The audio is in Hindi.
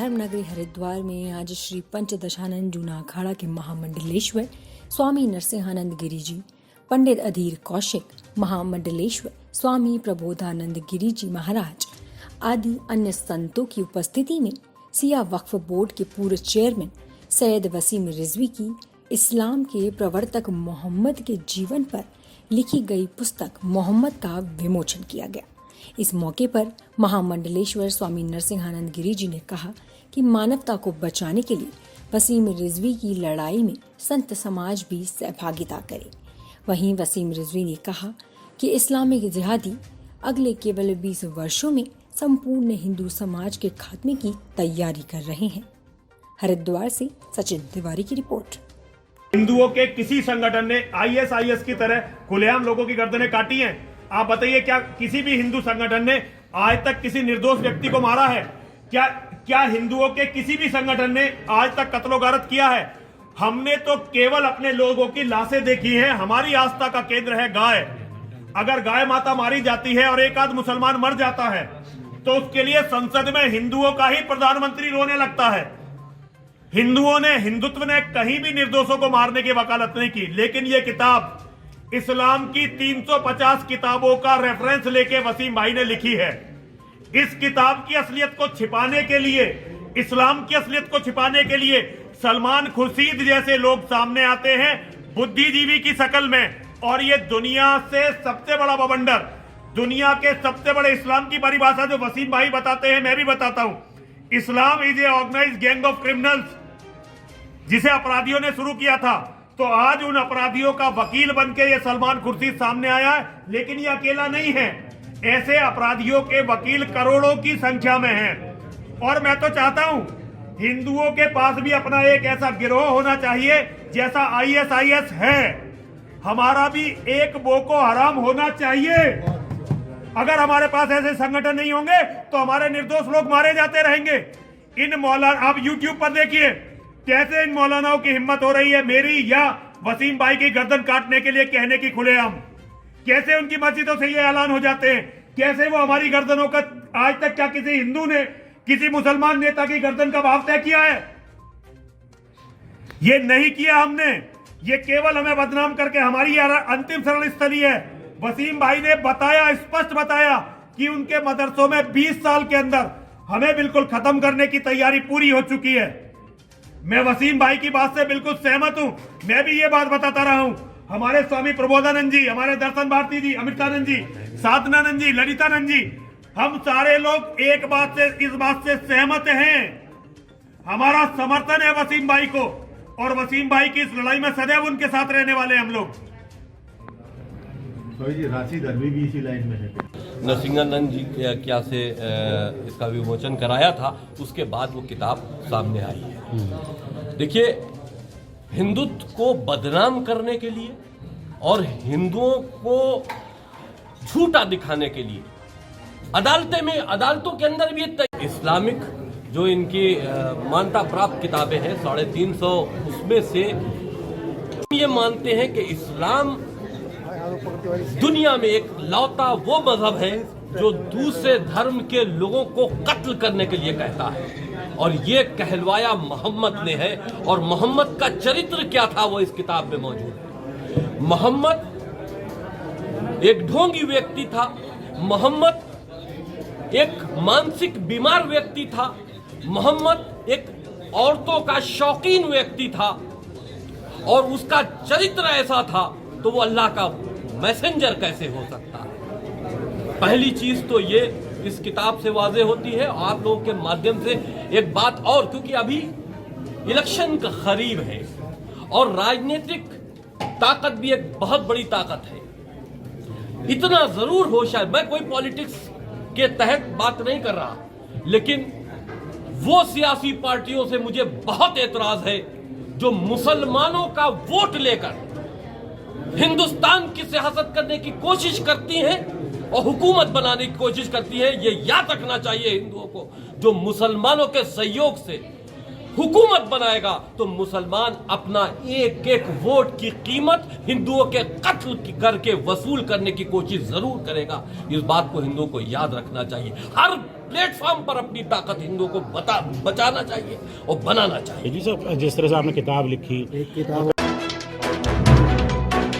धर्मनगरी हरिद्वार में आज श्री पंचदशानंद जूना अखाड़ा के महामंडलेश्वर स्वामी नरसिंहानंद गिरी जी, पंडित अधीर कौशिक, महामंडलेश्वर स्वामी प्रबोधानंद गिरी जी महाराज आदि अन्य संतों की उपस्थिति में सिया वक्फ बोर्ड के पूर्व चेयरमैन सैयद वसीम रिजवी की इस्लाम के प्रवर्तक मोहम्मद के जीवन पर लिखी गई पुस्तक मोहम्मद का विमोचन किया गया। इस मौके पर महामंडलेश्वर स्वामी नरसिंहानंद गिरी जी ने कहा कि मानवता को बचाने के लिए वसीम रिजवी की लड़ाई में संत समाज भी सहभागिता करे। वहीं वसीम रिजवी ने कहा कि इस्लामिक जिहादी अगले केवल 20 वर्षों में संपूर्ण हिंदू समाज के खात्मे की तैयारी कर रहे हैं। हरिद्वार से सचिन तिवारी की रिपोर्ट। हिंदुओं के किसी संगठन ने आईएसआईएस की तरह खुलेआम लोगों की गर्दनें काटी हैं? आप बताइए, क्या किसी भी हिंदू संगठन ने आज तक किसी निर्दोष व्यक्ति को मारा है? क्या हिंदुओं के किसी भी संगठन ने आज तक कत्लो गारत किया है? हमने तो केवल अपने लोगों की लाशें देखी हैं। हमारी आस्था का केंद्र है गाय। अगर गाय माता मारी जाती है और एक आध मुसलमान मर जाता है तो उसके लिए संसद में हिंदुओं का ही प्रधानमंत्री रोने लगता है। हिंदुत्व ने कहीं भी निर्दोषों को मारने की वकालत नहीं की। लेकिन यह किताब इस्लाम की 350 किताबों का रेफरेंस लेके वसीम भाई ने लिखी है। इस किताब की असलियत को छिपाने के लिए, इस्लाम की असलियत को छिपाने के लिए सलमान खुर्शीद जैसे लोग सामने आते हैं बुद्धिजीवी की शक्ल में, और ये दुनिया से सबसे बड़ा बवंडर, दुनिया के सबसे बड़े इस्लाम की परिभाषा जो वसीम भाई बताते हैं मैं भी बताता हूं। Islam is a organised gang of criminals, जिसे अपराधियों ने शुरू किया था। तो आज उन अपराधियों का वकील बनके ये सलमान खुर्शीद सामने आया है। लेकिन ये अकेला नहीं है, ऐसे अपराधियों के वकील करोड़ों की संख्या में हैं। और मैं तो चाहता हूं हिंदुओं के पास भी अपना एक ऐसा गिरोह होना चाहिए जैसा आईएसआईएस है। हमारा भी एक बोको हराम होना चाहिए। अगर हमारे पास ऐसे संगठन नहीं होंगे तो हमारे निर्दोष लोग मारे जाते रहेंगे। इन मौलाना, आप यूट्यूब पर देखिए कैसे इन मौलानाओं की हिम्मत हो रही है मेरी या वसीम भाई की गर्दन काटने के लिए कहने की खुलेआम। कैसे उनकी मस्जिदों से ये ऐलान हो जाते हैं, कैसे वो हमारी गर्दनों का, आज तक क्या किसी हिंदू ने किसी मुसलमान नेता की गर्दन का भाव तय किया है? ये नहीं किया हमने। ये केवल हमें बदनाम करके हमारी अंतिम शरण स्थली है। वसीम भाई ने बताया, स्पष्ट बताया कि उनके मदरसों में 20 साल के अंदर हमें बिल्कुल खत्म करने की तैयारी पूरी हो चुकी है। मैं वसीम भाई की बात से बिल्कुल सहमत हूं। मैं भी ये बात बताता रहा हूं। हमारे स्वामी प्रबोधानंद जी, हमारे दर्शन भारती जी, अमृतानंद जी, साधनानंद जी, ललितानंद जी, हम सारे लोग एक बात से, इस बात से सहमत हैं। हमारा समर्थन है वसीम भाई को, और वसीम भाई की इस लड़ाई में सदैव उनके साथ रहने वाले हम लोग। राशि धर्मी भी इसी लाइन में है। नरसिंहानंद जी क्या से इसका विमोचन कराया था, उसके बाद वो किताब सामने आई है। देखिए, हिंदुत्व को बदनाम करने के लिए और हिंदुओं को झूठा दिखाने के लिए अदालतों के अंदर भी इस्लामिक जो इनकी मान्यता प्राप्त किताबें हैं 350, उसमें से ये मानते हैं कि इस्लाम दुनिया में एक लौता वो मजहब है जो दूसरे धर्म के लोगों को कत्ल करने के लिए कहता है, और ये कहलवाया मोहम्मद ने है। और मोहम्मद का चरित्र क्या था वो इस किताब में मौजूद है। मोहम्मद एक ढोंगी व्यक्ति था, मोहम्मद एक मानसिक बीमार व्यक्ति था, मोहम्मद एक औरतों का शौकीन व्यक्ति था, और उसका चरित्र ऐसा था तो वो अल्लाह का मैसेंजर कैसे हो सकता है? पहली चीज तो ये इस किताब से वाज़ेह होती है। आप लोगों के माध्यम से एक बात और, क्योंकि अभी इलेक्शन का करीब है और राजनीतिक ताकत भी एक बहुत बड़ी ताकत है। इतना जरूर हो, शायद मैं कोई पॉलिटिक्स के तहत बात नहीं कर रहा, लेकिन वो सियासी पार्टियों से मुझे बहुत एतराज है जो मुसलमानों का वोट लेकर हिंदुस्तान की सियासत करने की कोशिश करती हैं और हुकूमत बनाने की कोशिश करती है। ये याद रखना चाहिए हिंदुओं को, जो मुसलमानों के सहयोग से हुकूमत बनाएगा तो मुसलमान अपना एक एक वोट की कीमत हिंदुओं के कत्ल करके वसूल करने की कोशिश जरूर करेगा। इस बात को हिंदुओं को याद रखना चाहिए। हर प्लेटफॉर्म पर अपनी ताकत हिंदुओं को बचाना चाहिए और बनाना चाहिए। जी सर, जिस तरह से आपने किताब लिखी,